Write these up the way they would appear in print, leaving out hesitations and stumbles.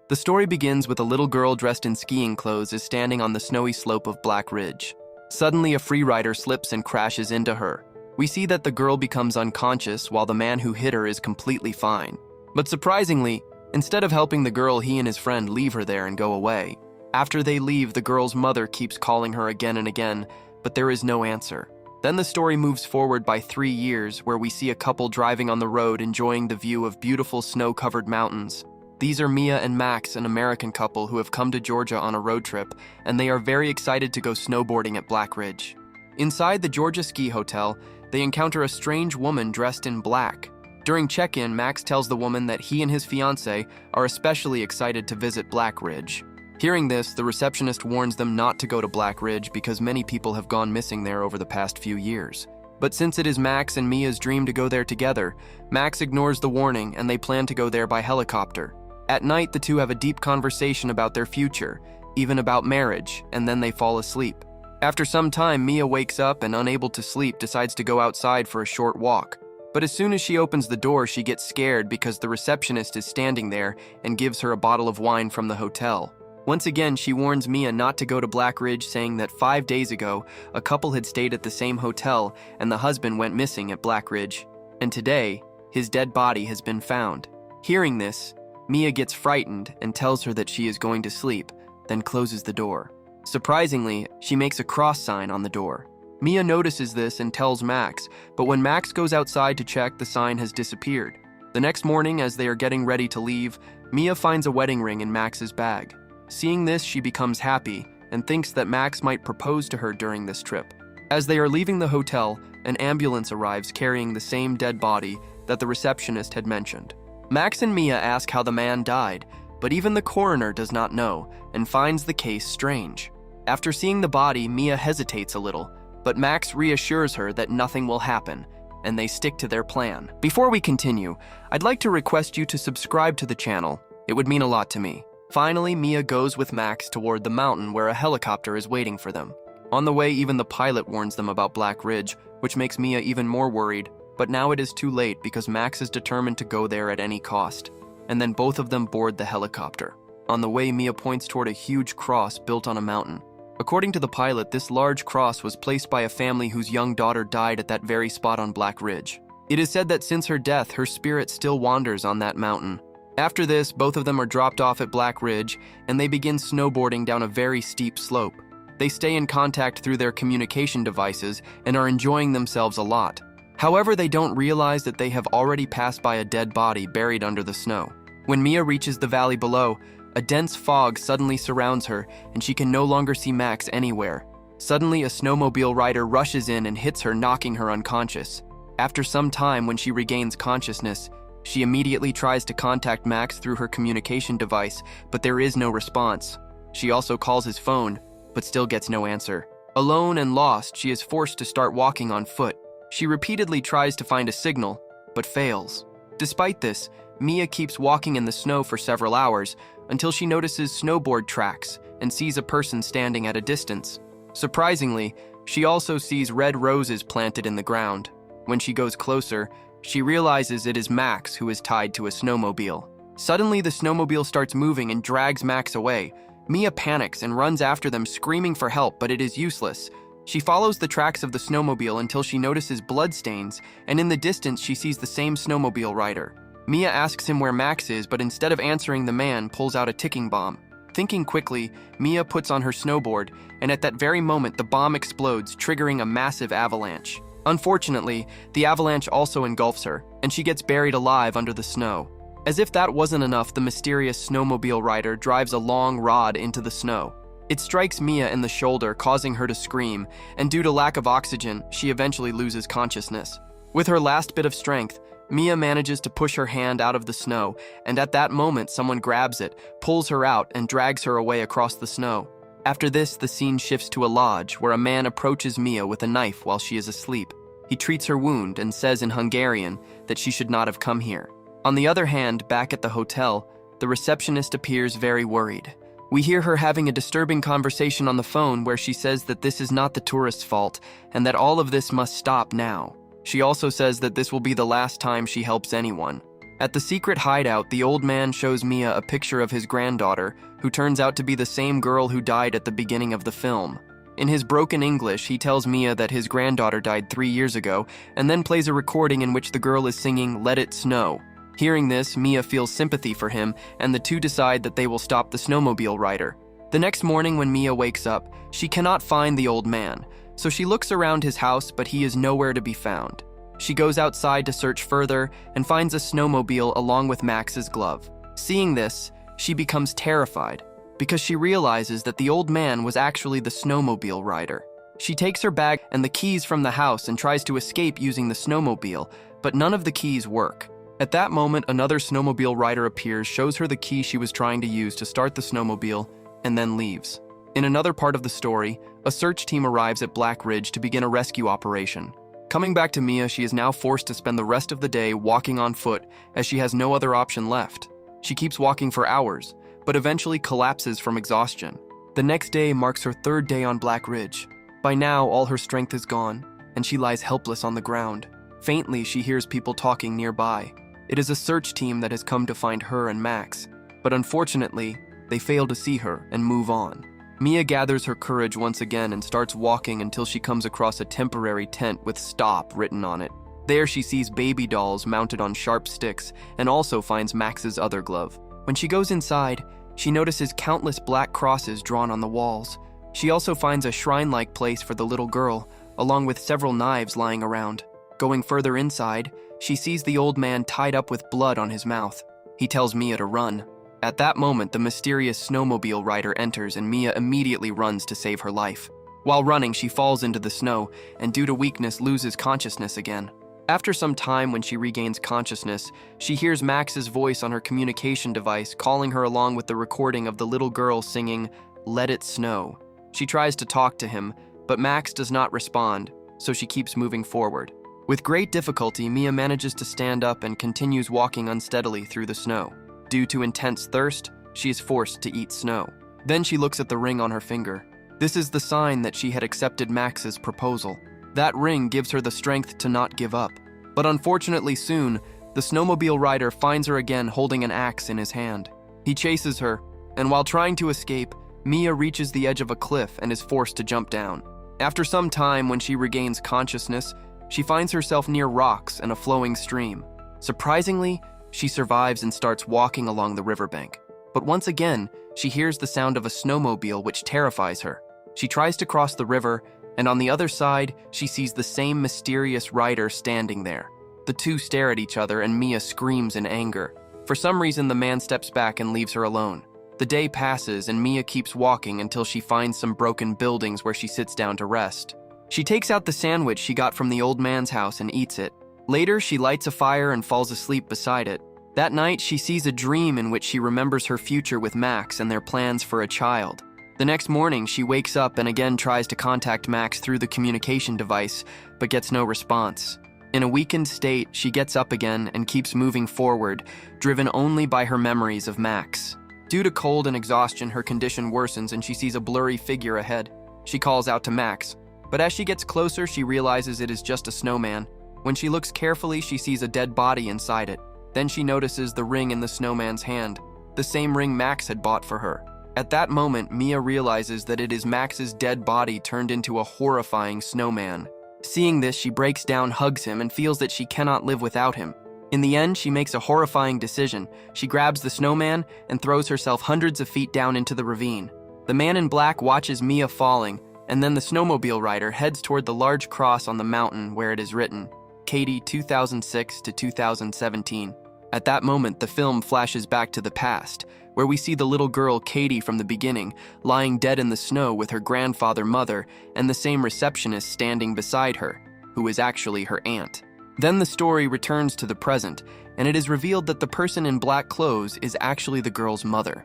The story begins with a little girl dressed in skiing clothes is standing on the snowy slope of Black Ridge. Suddenly, a freerider slips and crashes into her. We see that the girl becomes unconscious while the man who hit her is completely fine. But surprisingly, instead of helping the girl, he and his friend leave her there and go away. After they leave, the girl's mother keeps calling her again and again, but there is no answer. Then the story moves forward by 3 years, where we see a couple driving on the road enjoying the view of beautiful snow-covered mountains. These are Mia and Max, an American couple who have come to Georgia on a road trip, and they are very excited to go snowboarding at Black Ridge. Inside the Georgia Ski Hotel, they encounter a strange woman dressed in black. During check-in, Max tells the woman that he and his fiancée are especially excited to visit Black Ridge. Hearing this, the receptionist warns them not to go to Black Ridge because many people have gone missing there over the past few years. But since it is Max and Mia's dream to go there together, Max ignores the warning and they plan to go there by helicopter. At night, the two have a deep conversation about their future, even about marriage, and then they fall asleep. After some time, Mia wakes up and, unable to sleep, decides to go outside for a short walk. But as soon as she opens the door, she gets scared because the receptionist is standing there and gives her a bottle of wine from the hotel. Once again, she warns Mia not to go to Black Ridge, saying that 5 days ago, a couple had stayed at the same hotel and the husband went missing at Black Ridge. And today, his dead body has been found. Hearing this, Mia gets frightened and tells her that she is going to sleep, then closes the door. Surprisingly, she makes a cross sign on the door. Mia notices this and tells Max, but when Max goes outside to check, the sign has disappeared. The next morning, as they are getting ready to leave, Mia finds a wedding ring in Max's bag. Seeing this, she becomes happy and thinks that Max might propose to her during this trip. As they are leaving the hotel, an ambulance arrives carrying the same dead body that the receptionist had mentioned. Max and Mia ask how the man died, but even the coroner does not know and finds the case strange. After seeing the body, Mia hesitates a little, but Max reassures her that nothing will happen, and they stick to their plan. Before we continue, I'd like to request you to subscribe to the channel. It would mean a lot to me. Finally, Mia goes with Max toward the mountain where a helicopter is waiting for them. On the way, even the pilot warns them about Black Ridge, which makes Mia even more worried. But now it is too late because Max is determined to go there at any cost. And then both of them board the helicopter. On the way, Mia points toward a huge cross built on a mountain. According to the pilot, this large cross was placed by a family whose young daughter died at that very spot on Black Ridge. It is said that since her death, her spirit still wanders on that mountain. After this, both of them are dropped off at Black Ridge, and they begin snowboarding down a very steep slope. They stay in contact through their communication devices and are enjoying themselves a lot. However, they don't realize that they have already passed by a dead body buried under the snow. When Mia reaches the valley below, a dense fog suddenly surrounds her and she can no longer see Max anywhere. Suddenly, a snowmobile rider rushes in and hits her, knocking her unconscious. After some time, when she regains consciousness, she immediately tries to contact Max through her communication device, but there is no response. She also calls his phone, but still gets no answer. Alone and lost, she is forced to start walking on foot. She repeatedly tries to find a signal, but fails. Despite this, Mia keeps walking in the snow for several hours until she notices snowboard tracks and sees a person standing at a distance. Surprisingly, she also sees red roses planted in the ground. When she goes closer, she realizes it is Max who is tied to a snowmobile. Suddenly, the snowmobile starts moving and drags Max away. Mia panics and runs after them, screaming for help, but it is useless. She follows the tracks of the snowmobile until she notices bloodstains, and in the distance she sees the same snowmobile rider. Mia asks him where Max is, but instead of answering, the man pulls out a ticking bomb. Thinking quickly, Mia puts on her snowboard, and at that very moment the bomb explodes, triggering a massive avalanche. Unfortunately, the avalanche also engulfs her, and she gets buried alive under the snow. As if that wasn't enough, the mysterious snowmobile rider drives a long rod into the snow. It strikes Mia in the shoulder, causing her to scream, and due to lack of oxygen, she eventually loses consciousness. With her last bit of strength, Mia manages to push her hand out of the snow, and at that moment someone grabs it, pulls her out, and drags her away across the snow. After this, the scene shifts to a lodge where a man approaches Mia with a knife while she is asleep. He treats her wound and says in Hungarian that she should not have come here. On the other hand, back at the hotel, the receptionist appears very worried. We hear her having a disturbing conversation on the phone where she says that this is not the tourists' fault and that all of this must stop now. She also says that this will be the last time she helps anyone. At the secret hideout, the old man shows Mia a picture of his granddaughter, who turns out to be the same girl who died at the beginning of the film. In his broken English, he tells Mia that his granddaughter died 3 years ago, and then plays a recording in which the girl is singing "Let It Snow." Hearing this, Mia feels sympathy for him, and the two decide that they will stop the snowmobile rider. The next morning when Mia wakes up, she cannot find the old man, so she looks around his house, but he is nowhere to be found. She goes outside to search further and finds a snowmobile along with Max's glove. Seeing this, she becomes terrified because she realizes that the old man was actually the snowmobile rider. She takes her bag and the keys from the house and tries to escape using the snowmobile, but none of the keys work. At that moment, another snowmobile rider appears, shows her the key she was trying to use to start the snowmobile, and then leaves. In another part of the story, a search team arrives at Black Ridge to begin a rescue operation. Coming back to Mia, she is now forced to spend the rest of the day walking on foot as she has no other option left. She keeps walking for hours, but eventually collapses from exhaustion. The next day marks her 3rd day on Black Ridge. By now, all her strength is gone, and she lies helpless on the ground. Faintly, she hears people talking nearby. It is a search team that has come to find her and Max, but unfortunately, they fail to see her and move on. Mia gathers her courage once again and starts walking until she comes across a temporary tent with "Stop" written on it. There she sees baby dolls mounted on sharp sticks and also finds Max's other glove. When she goes inside, she notices countless black crosses drawn on the walls. She also finds a shrine-like place for the little girl, along with several knives lying around. Going further inside, she sees the old man tied up with blood on his mouth. He tells Mia to run. At that moment, the mysterious snowmobile rider enters and Mia immediately runs to save her life. While running, she falls into the snow and due to weakness loses consciousness again. After some time, when she regains consciousness, she hears Max's voice on her communication device calling her along with the recording of the little girl singing "Let It Snow." She tries to talk to him, but Max does not respond, so she keeps moving forward. With great difficulty, Mia manages to stand up and continues walking unsteadily through the snow. Due to intense thirst, she is forced to eat snow. Then she looks at the ring on her finger. This is the sign that she had accepted Max's proposal. That ring gives her the strength to not give up. But unfortunately soon, the snowmobile rider finds her again holding an axe in his hand. He chases her, and while trying to escape, Mia reaches the edge of a cliff and is forced to jump down. After some time, when she regains consciousness, she finds herself near rocks and a flowing stream. Surprisingly, she survives and starts walking along the riverbank. But once again, she hears the sound of a snowmobile which terrifies her. She tries to cross the river, and on the other side, she sees the same mysterious rider standing there. The two stare at each other and Mia screams in anger. For some reason, the man steps back and leaves her alone. The day passes and Mia keeps walking until she finds some broken buildings where she sits down to rest. She takes out the sandwich she got from the old man's house and eats it. Later, she lights a fire and falls asleep beside it. That night, she sees a dream in which she remembers her future with Max and their plans for a child. The next morning, she wakes up and again tries to contact Max through the communication device, but gets no response. In a weakened state, she gets up again and keeps moving forward, driven only by her memories of Max. Due to cold and exhaustion, her condition worsens and she sees a blurry figure ahead. She calls out to Max, but as she gets closer, she realizes it is just a snowman. When she looks carefully, she sees a dead body inside it. Then she notices the ring in the snowman's hand, the same ring Max had bought for her. At that moment, Mia realizes that it is Max's dead body turned into a horrifying snowman. Seeing this, she breaks down, hugs him, and feels that she cannot live without him. In the end, she makes a horrifying decision. She grabs the snowman and throws herself hundreds of feet down into the ravine. The man in black watches Mia falling, and then the snowmobile rider heads toward the large cross on the mountain where it is written, Katie 2006 to 2017. At that moment, the film flashes back to the past, where we see the little girl Katie from the beginning, lying dead in the snow with her grandfather, mother, and the same receptionist standing beside her, who is actually her aunt. Then the story returns to the present, and it is revealed that the person in black clothes is actually the girl's mother.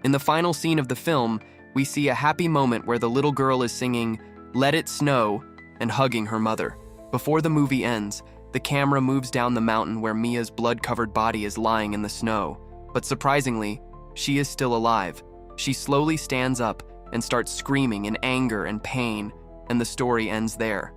In the final scene of the film, we see a happy moment where the little girl is singing, "Let It Snow," and hugging her mother. Before the movie ends, the camera moves down the mountain where Mia's blood-covered body is lying in the snow. But surprisingly, she is still alive. She slowly stands up and starts screaming in anger and pain, and the story ends there.